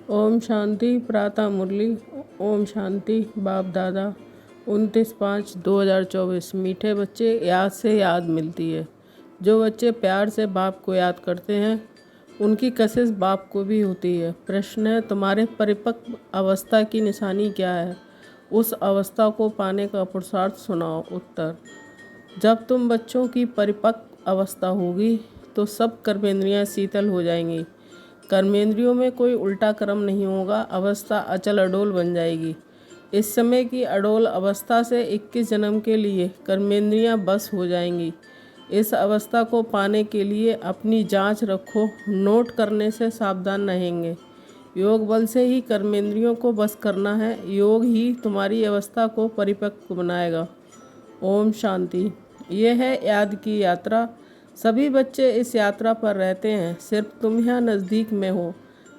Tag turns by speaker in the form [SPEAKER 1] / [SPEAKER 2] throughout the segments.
[SPEAKER 1] ओम शांति। प्रातः मुरली। ओम शांति। बाप दादा 29/5/2024। मीठे बच्चे, याद से याद मिलती है। जो बच्चे प्यार से बाप को याद करते हैं उनकी कशिश बाप को भी होती है। प्रश्न है, तुम्हारे परिपक्व अवस्था की निशानी क्या है? उस अवस्था को पाने का पुरुषार्थ सुनाओ। उत्तर, जब तुम बच्चों की परिपक्व अवस्था होगी तो सब कर्मेंद्रियां शीतल हो जाएंगी। कर्मेंद्रियों में कोई उल्टा क्रम नहीं होगा। अवस्था अचल अडोल बन जाएगी। इस समय की अडोल अवस्था से 21 जन्म के लिए कर्मेंद्रियां बस हो जाएंगी। इस अवस्था को पाने के लिए अपनी जांच रखो। नोट करने से सावधान रहेंगे। योग बल से ही कर्मेंद्रियों को बस करना है। योग ही तुम्हारी अवस्था को परिपक्व बनाएगा। ओम शांति। ये है याद की यात्रा। सभी बच्चे इस यात्रा पर रहते हैं। सिर्फ तुम यहाँ नज़दीक में हो।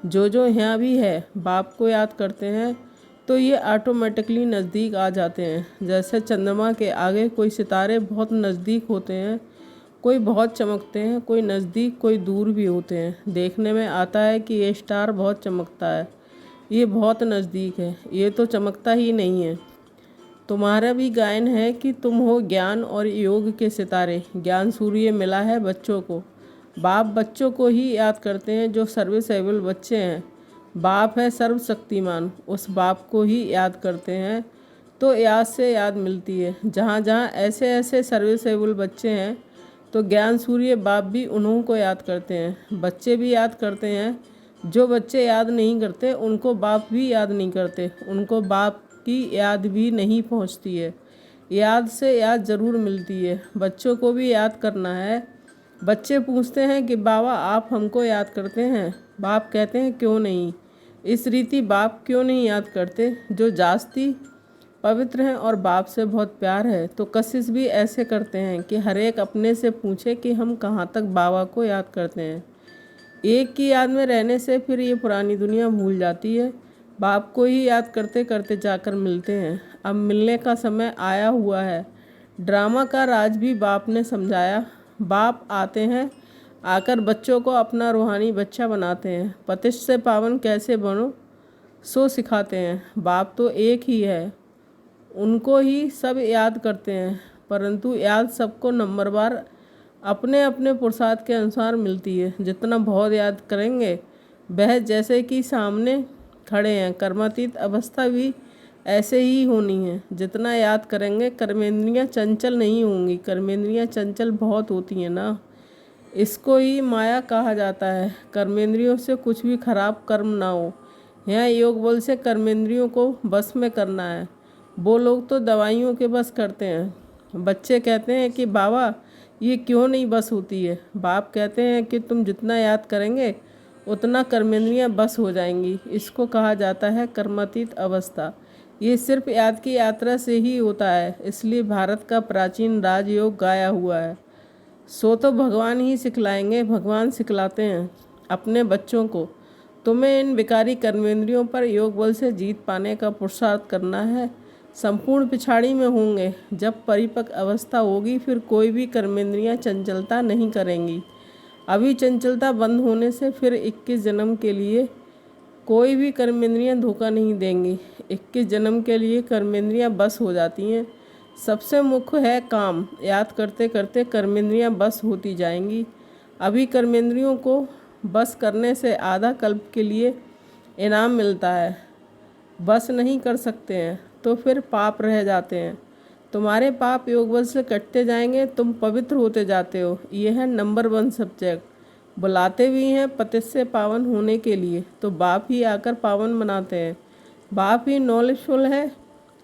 [SPEAKER 1] जो यहाँ भी है बाप को याद करते हैं तो ये ऑटोमेटिकली नज़दीक आ जाते हैं। जैसे चंद्रमा के आगे कोई सितारे बहुत नज़दीक होते हैं, कोई बहुत चमकते हैं, कोई नज़दीक कोई दूर भी होते हैं। देखने में आता है कि ये स्टार बहुत चमकता है, ये बहुत नज़दीक है, ये तो चमकता ही नहीं है। तुम्हारा भी गायन है कि तुम हो ज्ञान और योग के सितारे। ज्ञान सूर्य मिला है बच्चों को। बाप बच्चों को ही याद करते हैं जो सर्विसेबल बच्चे हैं। बाप है सर्वशक्तिमान, उस बाप को ही याद करते हैं तो याद से याद मिलती है। जहाँ जहाँ ऐसे ऐसे सर्विसेबल बच्चे हैं तो ज्ञान सूर्य बाप भी उन्हों को याद करते हैं। बच्चे भी याद करते हैं। जो बच्चे याद नहीं करते उनको बाप भी याद नहीं करते, उनको बाप की याद भी नहीं पहुंचती है। याद से याद ज़रूर मिलती है। बच्चों को भी याद करना है। बच्चे पूछते हैं कि बाबा आप हमको याद करते हैं? बाप कहते हैं क्यों नहीं। इस रीति बाप क्यों नहीं याद करते? जो जास्ती पवित्र हैं और बाप से बहुत प्यार है तो कशिश भी ऐसे करते हैं कि हर एक अपने से पूछे कि हम कहाँ तक बाबा को याद करते हैं। एक की याद में रहने से फिर ये पुरानी दुनिया भूल जाती है। बाप को ही याद करते करते जाकर मिलते हैं। अब मिलने का समय आया हुआ है। ड्रामा का राज भी बाप ने समझाया। बाप आते हैं, आकर बच्चों को अपना रूहानी बच्चा बनाते हैं। पतित से पावन कैसे बनो सो सिखाते हैं। बाप तो एक ही है, उनको ही सब याद करते हैं, परंतु याद सबको नंबरवार अपने अपने पुरुषार्थ के अनुसार मिलती है। जितना बहुत याद करेंगे वह जैसे कि सामने खड़े हैं। कर्मातीत अवस्था भी ऐसे ही होनी है। जितना याद करेंगे कर्मेंद्रियां चंचल नहीं होंगी। कर्मेंद्रियां चंचल बहुत होती हैं ना, इसको ही माया कहा जाता है। कर्मेंद्रियों से कुछ भी खराब कर्म ना हो। यहाँ योग बल से कर्मेंद्रियों को बस में करना है। वो लोग तो दवाइयों के बस करते हैं। बच्चे कहते हैं कि बाबा ये क्यों नहीं बस होती है? बाप कहते हैं कि तुम जितना याद करेंगे उतना कर्मेंद्रियां बस हो जाएंगी। इसको कहा जाता है कर्मातीत अवस्था। ये सिर्फ याद की यात्रा से ही होता है। इसलिए भारत का प्राचीन राजयोग गाया हुआ है। सो तो भगवान ही सिखलाएंगे। भगवान सिखलाते हैं अपने बच्चों को। तुम्हें इन विकारी कर्मेंद्रियों पर योग बल से जीत पाने का पुरुषार्थ करना है। संपूर्ण पिछाड़ी में होंगे। जब परिपक्व अवस्था होगी फिर कोई भी कर्मेंद्रियां चंचलता नहीं करेंगी। अभी चंचलता बंद होने से फिर 21 जन्म के लिए कोई भी कर्मेंद्रियां धोखा नहीं देंगी। 21 जन्म के लिए कर्मेंद्रियां बस हो जाती हैं। सबसे मुख्य है काम। याद करते करते कर्मेंद्रियां बस होती जाएंगी। अभी कर्मेंद्रियों को बस करने से आधा कल्प के लिए इनाम मिलता है। बस नहीं कर सकते हैं तो फिर पाप रह जाते हैं। तुम्हारे पाप योग बल से कटते जाएंगे। तुम पवित्र होते जाते हो। ये है नंबर 1 सब्जेक्ट। बुलाते भी हैं पतित से पावन होने के लिए तो बाप ही आकर पावन बनाते हैं। बाप ही नॉलेजफुल है।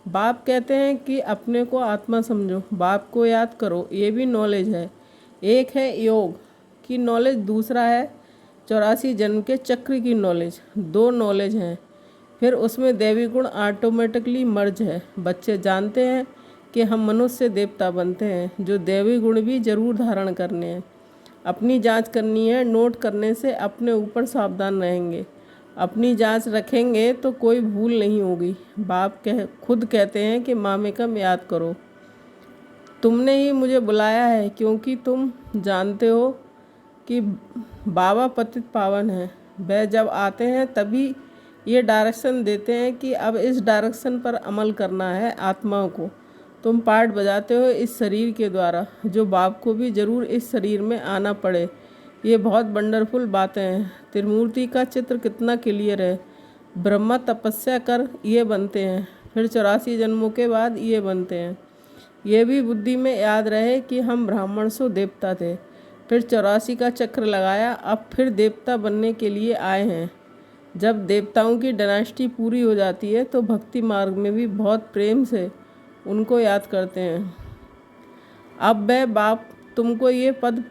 [SPEAKER 1] बाप कहते हैं कि अपने को आत्मा समझो, बाप को याद करो, ये भी नॉलेज है। एक है योग की नॉलेज, दूसरा है 84 जन्म के चक्र की नॉलेज। 2 नॉलेज हैं। फिर उसमें दैवी गुण ऑटोमेटिकली मर्ज है। बच्चे जानते हैं कि हम मनुष्य से देवता बनते हैं, जो दैवी गुण भी जरूर धारण करने हैं। अपनी जांच करनी है। नोट करने से अपने ऊपर सावधान रहेंगे। अपनी जांच रखेंगे तो कोई भूल नहीं होगी। बाप खुद कहते हैं कि मामेकम याद करो। तुमने ही मुझे बुलाया है क्योंकि तुम जानते हो कि बाबा पतित पावन है। वह जब आते हैं तभी ये डायरेक्शन देते हैं कि अब इस डायरेक्शन पर अमल करना है आत्माओं को। तुम पार्ट बजाते हो इस शरीर के द्वारा, जो बाप को भी ज़रूर इस शरीर में आना पड़े। ये बहुत वंडरफुल बातें हैं। त्रिमूर्ति का चित्र कितना क्लियर है। ब्रह्मा तपस्या कर ये बनते हैं, फिर 84 जन्मों के बाद ये बनते हैं। ये भी बुद्धि में याद रहे कि हम ब्राह्मण से देवता थे, फिर 84 का चक्र लगाया, अब फिर देवता बनने के लिए आए हैं। जब देवताओं की डायनेस्टी पूरी हो जाती है तो भक्ति मार्ग में भी बहुत प्रेम से उनको याद करते हैं। अब वह बाप तुमको ये पद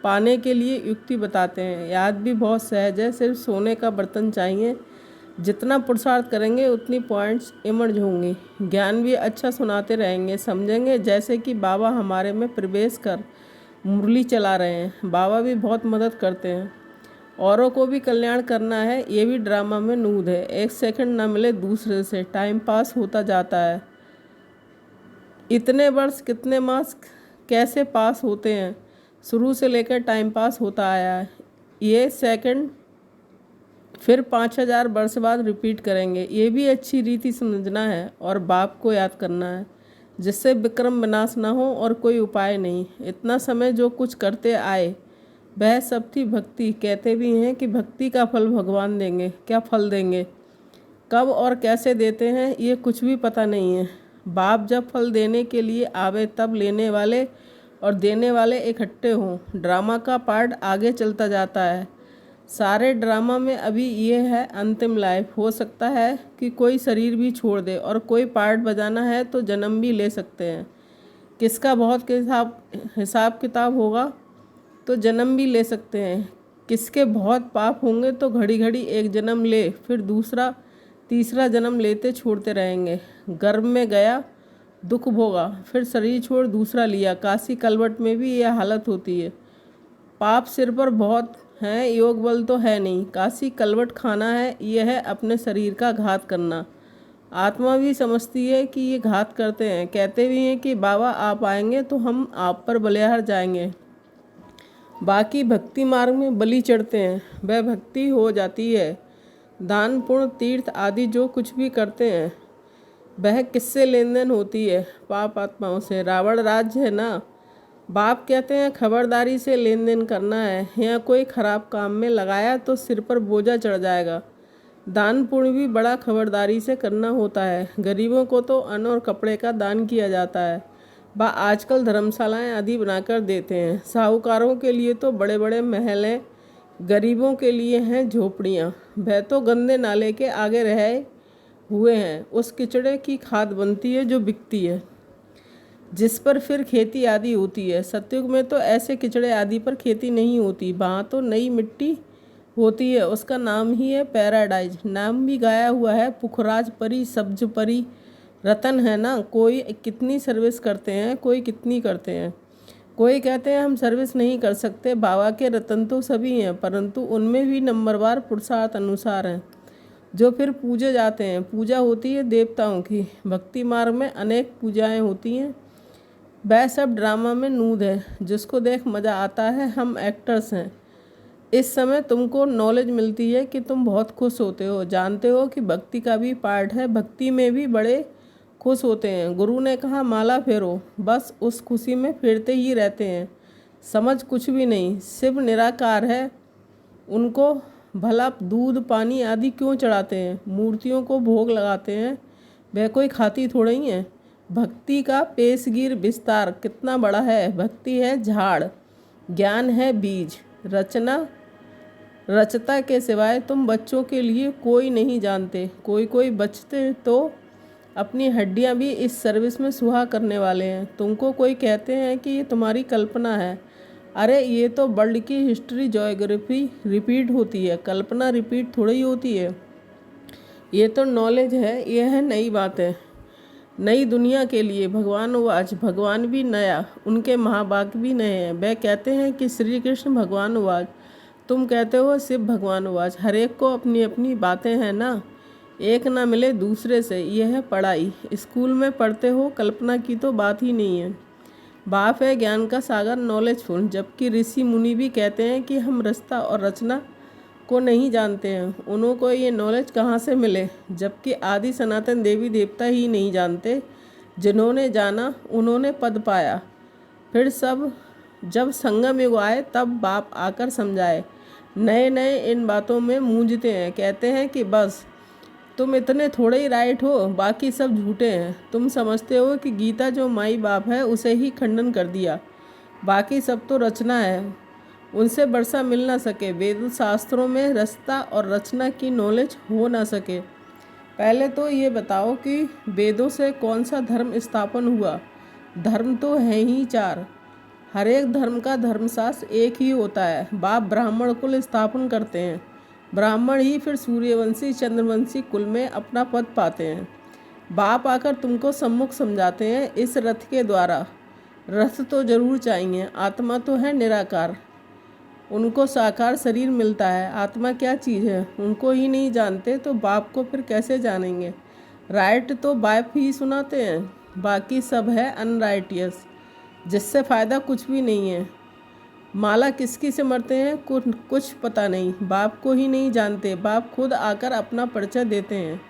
[SPEAKER 1] पाने के लिए युक्ति बताते हैं। याद भी बहुत सहज है, सिर्फ सोने का बर्तन चाहिए। जितना पुरुषार्थ करेंगे उतनी पॉइंट्स इमर्ज होंगी। ज्ञान भी अच्छा सुनाते रहेंगे, समझेंगे जैसे कि बाबा हमारे में प्रवेश कर मुरली चला रहे हैं। बाबा भी बहुत मदद करते हैं। औरों को भी कल्याण करना है, ये भी ड्रामा में नूद है। एक सेकंड ना मिले दूसरे से, टाइम पास होता जाता है। इतने वर्ष कितने मास कैसे पास होते हैं, शुरू से लेकर टाइम पास होता आया है। ये सेकंड फिर 5000 वर्ष बाद रिपीट करेंगे। ये भी अच्छी रीति समझना है और बाप को याद करना है, जिससे विक्रम विनाश ना हो और कोई उपाय नहीं। इतना समय जो कुछ करते आए वह सब थी भक्ति। कहते भी हैं कि भक्ति का फल भगवान देंगे। क्या फल देंगे, कब और कैसे देते हैं, ये कुछ भी पता नहीं है। बाप जब फल देने के लिए आवे तब लेने वाले और देने वाले इकट्ठे हों। ड्रामा का पार्ट आगे चलता जाता है। सारे ड्रामा में अभी ये है अंतिम लाइफ। हो सकता है कि कोई शरीर भी छोड़ दे और कोई पार्ट बजाना है तो जन्म भी ले सकते हैं। किसका बहुत हिसाब किताब होगा तो जन्म भी ले सकते हैं। किसके बहुत पाप होंगे तो घड़ी घड़ी एक जन्म ले, फिर दूसरा तीसरा जन्म लेते छोड़ते रहेंगे। गर्भ में गया, दुख भोगा, फिर शरीर छोड़ दूसरा लिया। काशी कलवट में भी यह हालत होती है। पाप सिर पर बहुत हैं, योग बल तो है नहीं। काशी कलवट खाना है, यह है अपने शरीर का घात करना। आत्मा भी समझती है कि ये घात करते हैं। कहते भी हैं कि बाबा आप आएंगे तो हम आप पर बलिहार जाएंगे। बाकी भक्ति मार्ग में बलि चढ़ते हैं, वह भक्ति हो जाती है। दान पुण्य तीर्थ आदि जो कुछ भी करते हैं वह किससे लेन देन होती है, पाप आत्माओं से। रावण राज्य है ना। बाप कहते हैं खबरदारी से लेन देन करना है, या कोई खराब काम में लगाया तो सिर पर बोझा चढ़ जाएगा। दान पुण्य भी बड़ा खबरदारी से करना होता है। गरीबों को तो अन्न और कपड़े का दान किया जाता है, बा आजकल धर्मशालाएं आदि बनाकर देते हैं। साहूकारों के लिए तो बड़े बड़े महल हैं, गरीबों के लिए हैं झोपड़ियाँ। वह तो गंदे नाले के आगे रहे हुए हैं। उस किचड़े की खाद बनती है जो बिकती है, जिस पर फिर खेती आदि होती है। सतयुग में तो ऐसे किचड़े आदि पर खेती नहीं होती, वहाँ तो नई मिट्टी होती है। उसका नाम ही है पैराडाइज। नाम भी गाया हुआ है, पुखराज परी, सब्ज परी, रतन है ना। कोई कितनी सर्विस करते हैं, कोई कितनी करते हैं। कोई कहते हैं हम सर्विस नहीं कर सकते। बाबा के रतन तो सभी हैं, परंतु उनमें भी नंबरवार पुरुषार्थ अनुसार हैं, जो फिर पूजे जाते हैं। पूजा होती है देवताओं की। भक्ति मार्ग में अनेक पूजाएं होती हैं। वह सब ड्रामा में नूद है, जिसको देख मज़ा आता है। हम एक्टर्स हैं। इस समय तुमको नॉलेज मिलती है कि तुम बहुत खुश होते हो। जानते हो कि भक्ति का भी पार्ट है, भक्ति में भी बड़े खुश होते हैं। गुरु ने कहा माला फेरो, बस उस खुशी में फेरते ही रहते हैं। समझ कुछ भी नहीं। शिव निराकार है, उनको भला दूध पानी आदि क्यों चढ़ाते हैं, मूर्तियों को भोग लगाते हैं, वह कोई खाती थोड़ा ही है। भक्ति का पेशगीर विस्तार कितना बड़ा है। भक्ति है झाड़, ज्ञान है बीज। रचता के सिवाय तुम बच्चों के लिए कोई नहीं जानते। कोई बचते तो अपनी हड्डियां भी इस सर्विस में सुहा करने वाले हैं। तुमको कोई कहते हैं कि ये तुम्हारी कल्पना है। अरे ये तो वर्ल्ड की हिस्ट्री ज्योग्राफी रिपीट होती है, कल्पना रिपीट थोड़ी होती है। ये तो नॉलेज है, ये है नई बात है, नई दुनिया के लिए। भगवान उवाच, भगवान भी नया, उनके महावाक्य भी नए हैं। वह कहते हैं कि श्री कृष्ण भगवान उवाच, तुम कहते हो शिव भगवान उवाच। हर एक को अपनी अपनी बातें हैं ना, एक ना मिले दूसरे से। यह है पढ़ाई। स्कूल में पढ़ते हो, कल्पना की तो बात ही नहीं है। बाप है ज्ञान का सागर, नॉलेजफुल। जबकि ऋषि मुनि भी कहते हैं कि हम रचता और रचना को नहीं जानते हैं, उनको ये नॉलेज कहाँ से मिले, जबकि आदि सनातन देवी देवता ही नहीं जानते। जिन्होंने जाना उन्होंने पद पाया। फिर सब जब संगम युग आए तब बाप आकर समझाए। नए नए इन बातों में मूंझते हैं, कहते हैं कि बस तुम इतने थोड़े ही राइट हो, बाकी सब झूठे हैं। तुम समझते हो कि गीता जो माई बाप है उसे ही खंडन कर दिया, बाकी सब तो रचना है, उनसे वर्षा मिल ना सके। वेद शास्त्रों में रचना और रचना की नॉलेज हो ना सके। पहले तो ये बताओ कि वेदों से कौन सा धर्म स्थापन हुआ। धर्म तो है ही 4। हर एक धर्म का धर्मशास्त्र एक ही होता है। बाप ब्राह्मण कुल स्थापन करते हैं, ब्राह्मण ही फिर सूर्यवंशी चंद्रवंशी कुल में अपना पद पाते हैं। बाप आकर तुमको सम्मुख समझाते हैं इस रथ के द्वारा। रथ तो जरूर चाहिए, आत्मा तो है निराकार, उनको साकार शरीर मिलता है। आत्मा क्या चीज़ है उनको ही नहीं जानते तो बाप को फिर कैसे जानेंगे। राइट तो बाप ही सुनाते हैं, बाकी सब है अनराइटियस, जिससे फ़ायदा कुछ भी नहीं है। माला किसकी से मरते हैं कुछ पता नहीं, बाप को ही नहीं जानते। बाप खुद आकर अपना परिचय देते हैं।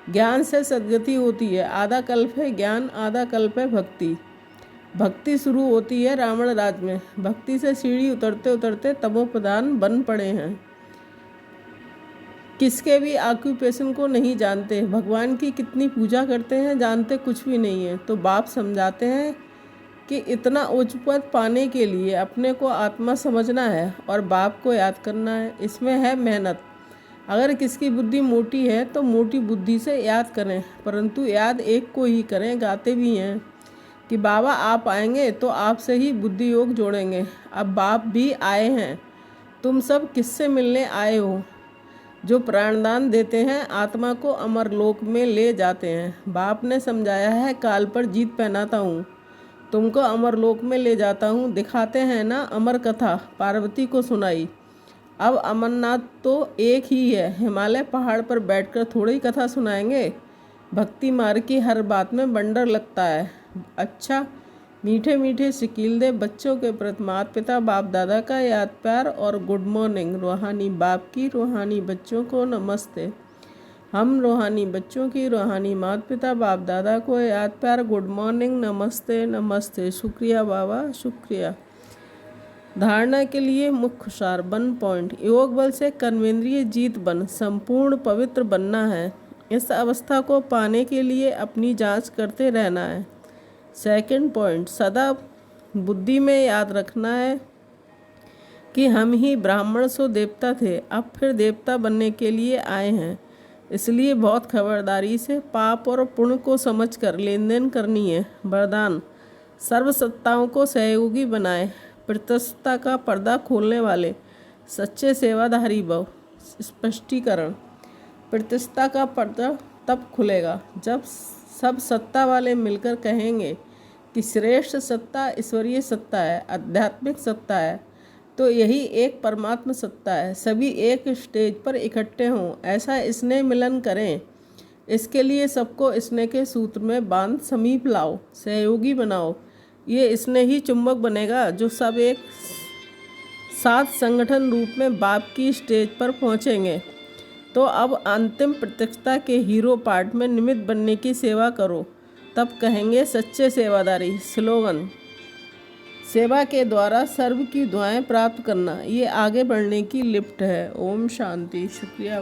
[SPEAKER 1] ज्ञान से सद्गति होती है। आधा कल्प है ज्ञान, आधा कल्प है भक्ति। भक्ति शुरू होती है रावण राज में। भक्ति से सीढ़ी उतरते उतरते तमोप्रधान बन पड़े हैं। किसके भी ऑक्यूपेशन को नहीं जानते। भगवान की कितनी पूजा करते हैं, जानते कुछ भी नहीं है। तो बाप समझाते हैं कि इतना उच्च पद पाने के लिए अपने को आत्मा समझना है और बाप को याद करना है। इसमें है मेहनत। अगर किसकी बुद्धि मोटी है तो मोटी बुद्धि से याद करें, परंतु याद एक को ही करें। गाते भी हैं कि बाबा आप आएंगे तो आपसे ही बुद्धि योग जोड़ेंगे। अब बाप भी आए हैं, तुम सब किससे मिलने आए हो। जो प्राणदान देते हैं आत्मा को अमरलोक में ले जाते हैं। बाप ने समझाया है काल पर जीत पहनाता हूँ, तुमको अमरलोक में ले जाता हूँ। दिखाते हैं ना अमर कथा, पार्वती को सुनाई। अब अमरनाथ तो एक ही है, हिमालय पहाड़ पर बैठकर थोड़ी कथा सुनाएंगे। भक्ति मार्ग की हर बात में बंडर लगता है। अच्छा, मीठे मीठे शकील दे बच्चों के प्रति माता पिता बाप दादा का याद प्यार और गुड मॉर्निंग। रूहानी बाप की रूहानी बच्चों को नमस्ते। हम रूहानी बच्चों की रूहानी माता पिता बाप दादा को याद प्यार गुड मॉर्निंग, नमस्ते नमस्ते। शुक्रिया बाबा, शुक्रिया। धारणा के लिए मुख्य सार 1 पॉइंट। योग बल से कर्मेंद्रिय जीत बन संपूर्ण पवित्र बनना है। इस अवस्था को पाने के लिए अपनी जांच करते रहना है। 2 पॉइंट, सदा बुद्धि में याद रखना है कि हम ही ब्राह्मण सो देवता थे, अब फिर देवता बनने के लिए आए हैं। इसलिए बहुत खबरदारी से पाप और पुण्य को समझकर लेन देन करनी है। वरदान, सर्वसत्ताओं को सहयोगी बनाए, प्रतिष्ठा का पर्दा खोलने वाले सच्चे सेवाधारी भव। स्पष्टीकरण, प्रतिष्ठा का पर्दा तब खुलेगा जब सब सत्ता वाले मिलकर कहेंगे कि श्रेष्ठ सत्ता ईश्वरीय सत्ता है, आध्यात्मिक सत्ता है, तो यही एक परमात्मा सत्ता है। सभी एक स्टेज पर इकट्ठे हों, ऐसा स्नेह मिलन करें। इसके लिए सबको स्नेह के सूत्र में बांध समीप लाओ, सहयोगी बनाओ। ये स्नेह ही चुंबक बनेगा जो सब एक साथ संगठन रूप में बाप की स्टेज पर पहुंचेंगे। तो अब अंतिम प्रत्यक्षता के हीरो पार्ट में निमित्त बनने की सेवा करो, तब कहेंगे सच्चे सेवादारी। स्लोगन, सेवा के द्वारा सर्व की दुआएं प्राप्त करना, ये आगे बढ़ने की लिफ्ट है। ओम शांति। शुक्रिया।